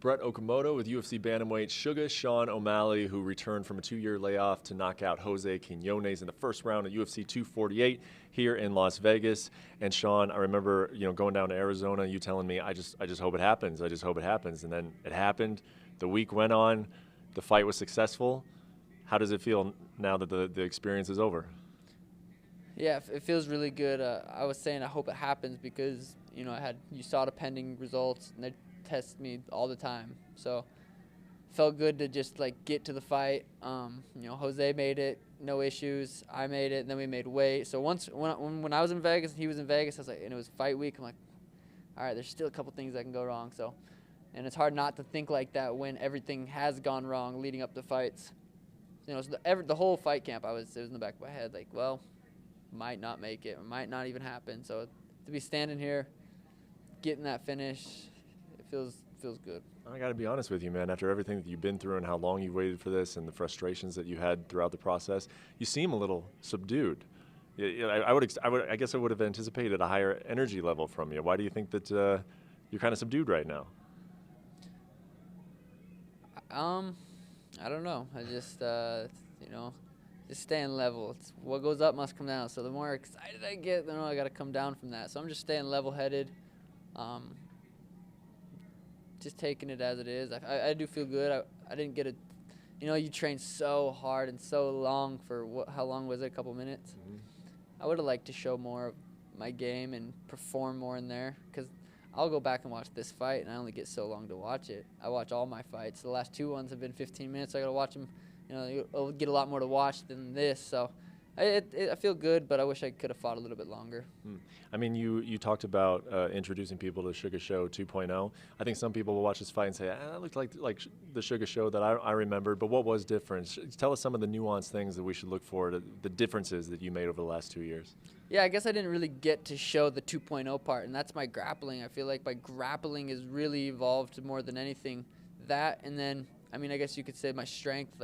Brett Okamoto with UFC bantamweight Sean OMalley, who returned from a 2-year layoff to knock out Jose Quinonez in the first round of UFC 248 here in Las Vegas. And Sean, I remember going down to Arizona, you telling me, I just hope it happens. I just hope it happens. And then it happened. The week went on. The fight was successful. How does it feel now that the experience is over? Yeah, it feels really good. I was saying I hope it happens because you saw the pending results and they test me all the time. So felt good to just get to the fight. Jose made it, no issues. I made it, and then we made weight. So when I was in Vegas and he was in Vegas, I was like, and it was fight week. I'm like, all right, there's still a couple things that can go wrong. So, and it's hard not to think like that when everything has gone wrong leading up to fights. So the whole fight camp, it was in the back of my head, might not make it, might not even happen. So to be standing here, getting that finish, it feels good. I got to be honest with you, man. After everything that you've been through and how long you've waited for this and the frustrations that you had throughout the process, you seem a little subdued. I guess I would have anticipated a higher energy level from you. Why do you think that you're kind of subdued right now? I don't know. I just just staying level. It's what goes up must come down. So the more excited I get, the more I got to come down from that. So I'm just staying level-headed, just taking it as it is. I do feel good. I didn't get you train so hard and so long for how long was it? A couple minutes. Mm-hmm. I would have liked to show more of my game and perform more in there because I'll go back and watch this fight, and I only get so long to watch it. I watch all my fights. The last 2 ones have been 15 minutes. I got to watch them. You'll get a lot more to watch than this. So I feel good, but I wish I could have fought a little bit longer. I mean, you talked about introducing people to Sugar Show 2.0. I think some people will watch this fight and say, that looked like the Sugar Show that I remembered, but what was different? Tell us some of the nuanced things that we should look for, the differences that you made over the last 2 years. Yeah, I guess I didn't really get to show the 2.0 part, and that's my grappling. I feel like my grappling has really evolved more than anything. That, and then, I guess you could say my strength,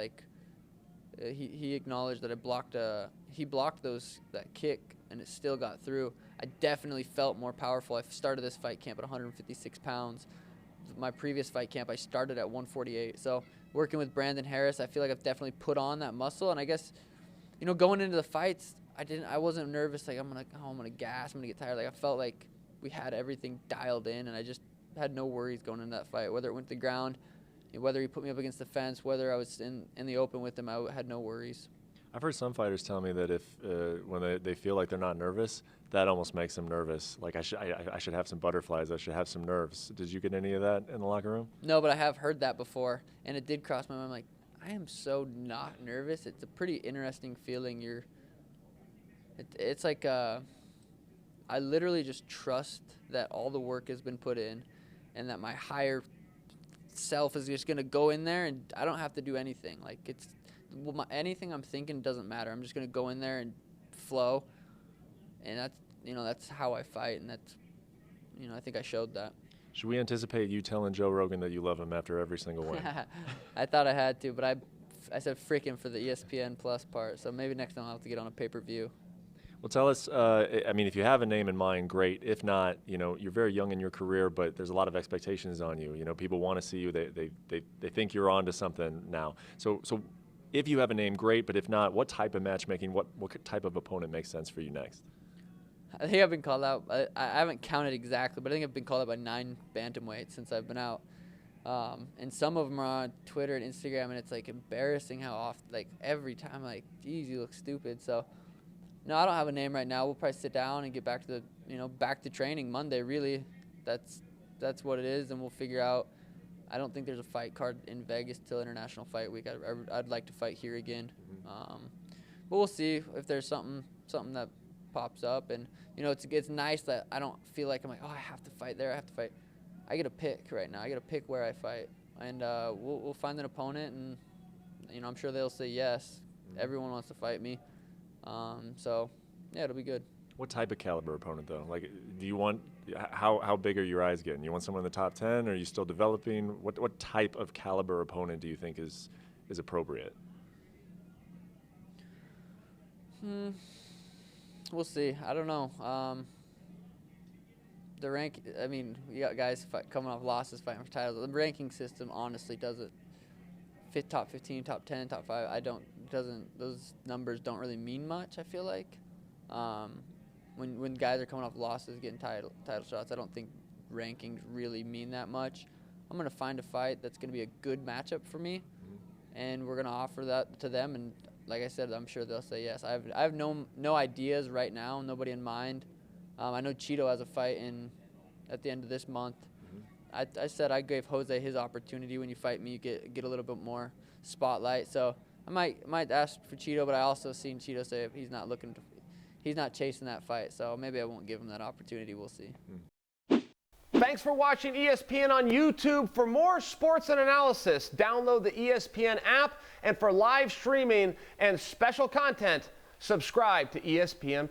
he acknowledged that he blocked that kick, and it still got through. I definitely felt more powerful. I started this fight camp at 156 pounds. My previous fight camp, I started at 148. So working with Brandon Harris, I feel like I've definitely put on that muscle. And I guess, going into the fights, I wasn't nervous. I'm gonna gas. I'm gonna get tired. I felt like we had everything dialed in, and I just had no worries going into that fight. Whether it went to the ground, whether he put me up against the fence, whether I was in the open with him, I had no worries. I've heard some fighters tell me that if when they feel like they're not nervous, that almost makes them nervous. Like I should have some butterflies. I should have some nerves. Did you get any of that in the locker room? No, but I have heard that before, and it did cross my mind. I'm like, I am so not nervous. It's a pretty interesting feeling. It's like I literally just trust that all the work has been put in, and that my higher self is just gonna go in there, and I don't have to do anything. Anything I'm thinking doesn't matter. I'm just gonna go in there and flow, and that's how I fight, and that's I think I showed that. Should we anticipate you telling Joe Rogan that you love him after every single win? I thought I had to, but I said frickin' for the ESPN Plus part, so maybe next time I'll have to get on a pay-per-view. Well, tell us, if you have a name in mind, great. If not, you're very young in your career, but there's a lot of expectations on you. People want to see you. They think you're on to something now. So if you have a name, great, but if not, what type of matchmaking, what type of opponent makes sense for you next? I think I've been called out. I haven't counted exactly, but I think I've been called out by 9 bantamweights since I've been out. And some of them are on Twitter and Instagram, and it's embarrassing how often, every time, geez, you look stupid. So, no, I don't have a name right now. We'll probably sit down and get back to back to training Monday. Really, that's what it is, and we'll figure out. I don't think there's a fight card in Vegas till International Fight Week. I'd like to fight here again, but we'll see if there's something that pops up. And it's nice that I don't feel like I'm like, oh, I have to fight there. I have to fight. I get a pick right now. I get to pick where I fight, and we'll find an opponent, and I'm sure they'll say yes. Everyone wants to fight me. So, yeah, it'll be good. What type of caliber opponent, though? Do you want how big are your eyes getting? You want someone in the top 10? Or are you still developing? What type of caliber opponent do you think is appropriate? We'll see. I don't know. the rank. I mean, you got guys coming off losses fighting for titles. The ranking system honestly doesn't fit top 15, top 10, top 5. Those numbers don't really mean much. I feel like when guys are coming off losses, getting title shots, I don't think rankings really mean that much. I'm gonna find a fight that's gonna be a good matchup for me, and we're gonna offer that to them. And like I said, I'm sure they'll say yes. I have no ideas right now, nobody in mind. I know Cheeto has a fight at the end of this month. I said I gave Jose his opportunity. When you fight me, you get a little bit more spotlight. So I might ask for Cheeto, but I also seen Cheeto say he's not chasing that fight. So maybe I won't give him that opportunity. We'll see. Thanks for watching ESPN on YouTube. For more sports and analysis, download the ESPN app. And for live streaming and special content, subscribe to ESPN+.